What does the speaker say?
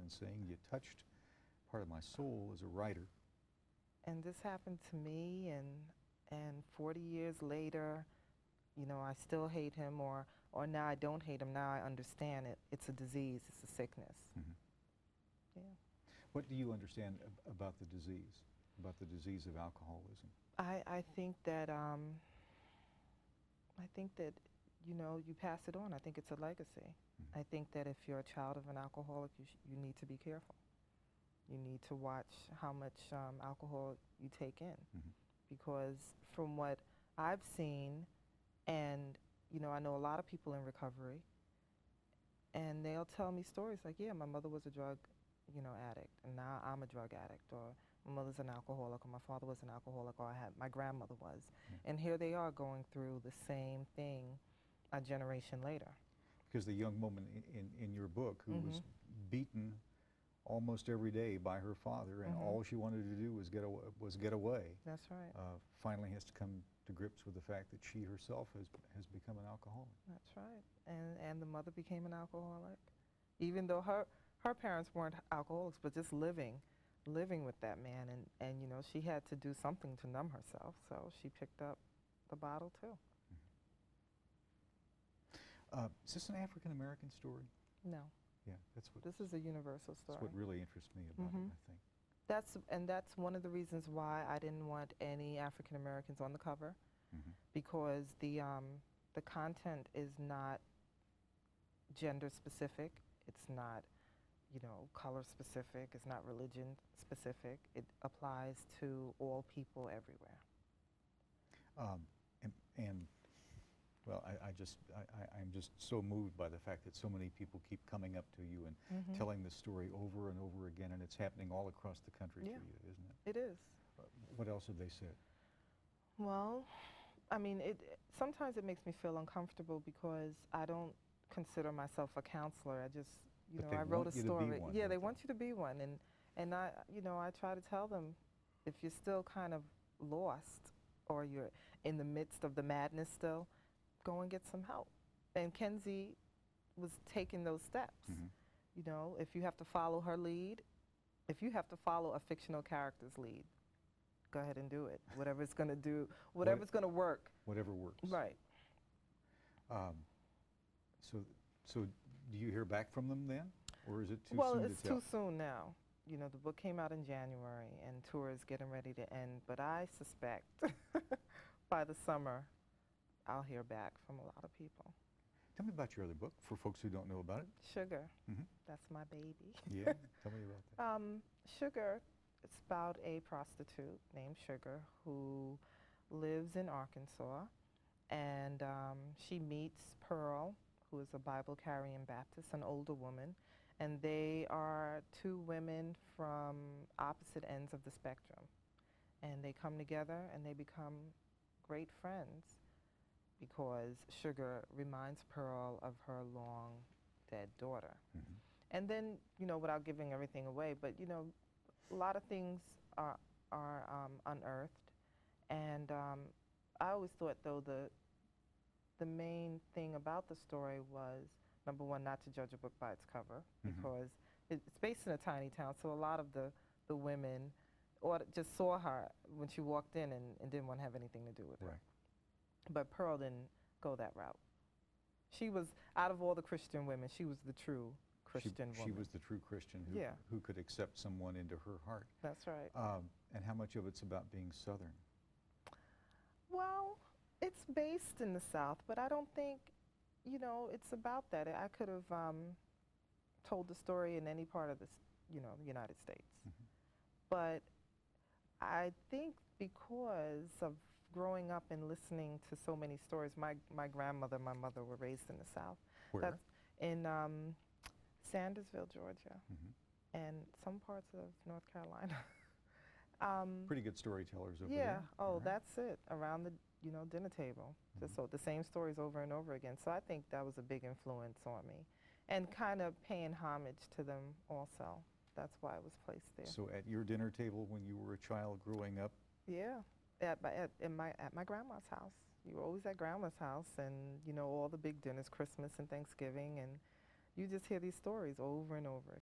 and saying, you touched part of my soul as a writer. And this happened to me, and 40 years later, you know, I still hate him, or now I don't hate him. Now I understand it. It's a disease. It's a sickness. Mm-hmm. Yeah. What do you understand about the disease of alcoholism? I think that you know, you pass it on. I think it's a legacy. Mm-hmm. I think that if you're a child of an alcoholic, you need to be careful. You need to watch how much alcohol you take in, Mm-hmm. because from what I've seen, and you know, I know a lot of people in recovery, and they'll tell me stories like, yeah, my mother was a drug, you know, addict, and now I'm a drug addict, or my mother's an alcoholic, or my father was an alcoholic, or my grandmother was. Yeah. And here they are going through the same thing a generation later. Because the young woman in your book who Mm-hmm. was beaten almost every day by her father, and Mm-hmm. all she wanted to do was get away. That's right. Finally has to come to grips with the fact that she herself has become an alcoholic. That's right. And the mother became an alcoholic, even though her parents weren't alcoholics, but just living with that man, and you know, she had to do something to numb herself, so she picked up the bottle too. Is this an African American story? No. Yeah, that's what. This is a universal story. That's what really interests me about Mm-hmm. it, I think. That's one of the reasons why I didn't want any African Americans on the cover, Mm-hmm. because the content is not gender specific. It's not, you know, color specific. It's not religion specific. It applies to all people everywhere. And well, I'm just so moved by the fact that so many people keep coming up to you and Mm-hmm. telling this story over and over again, and it's happening all across the country Yeah. for you, isn't it? It is. What else have they said? Well, I mean, sometimes it makes me feel uncomfortable because I don't consider myself a counselor. I just, you But know, they I wrote a want you to story. be one, Yeah, don't they they? want you to be one, and I, you know, I try to tell them, if you're still kind of lost, or you're in the midst of the madness still, go and get some help. And Kenzie was taking those steps. Mm-hmm. You know, if you have to follow her lead, if you have to follow a fictional character's lead, go ahead and do it. Whatever it's going to do, whatever's going to work. Whatever works. Right. So do you hear back from them then, or is it too Well, soon it's to tell? too soon now. You know, the book came out in January, and tour is getting ready to end. But I suspect by the summer, I'll hear back from a lot of people. Tell me about your other book, for folks who don't know about it. Sugar, Mm-hmm. that's my baby. Yeah, tell me about that. Sugar, it's about a prostitute named Sugar who lives in Arkansas, and she meets Pearl, who is a Bible-carrying Baptist, an older woman, and they are two women from opposite ends of the spectrum. And they come together and they become great friends, because Sugar reminds Pearl of her long dead daughter. Mm-hmm. And then, you know, without giving everything away, but you know, a lot of things are unearthed. And I always thought, though, the main thing about the story was, number one, not to judge a book by its cover, Mm-hmm. because it's based in a tiny town, so a lot of the women just saw her when she walked in and didn't want to have anything to do with her. Right. But Pearl didn't go that route. She was, out of all the Christian women, she was the true Christian woman. She was the true Christian who could accept someone into her heart. That's right. And how much of it's about being Southern? Well, it's based in the South, but I don't think, you know, it's about that. I could have told the story in any part of the United States. Mm-hmm. But I think because of growing up and listening to so many stories, my grandmother and my mother were raised in the South. Where? That's in Sandersville, Georgia, Mm-hmm. and some parts of North Carolina. Pretty good storytellers over Yeah. there. Oh, Right. that's it. Around the dinner table, just so the same stories over and over again. So I think that was a big influence on me, and kind of paying homage to them also. That's why it was placed there. So at your dinner table when you were a child growing up? Yeah, at my grandma's house. You were always at grandma's house, and you know, all the big dinners, Christmas and Thanksgiving, and you just hear these stories over and over.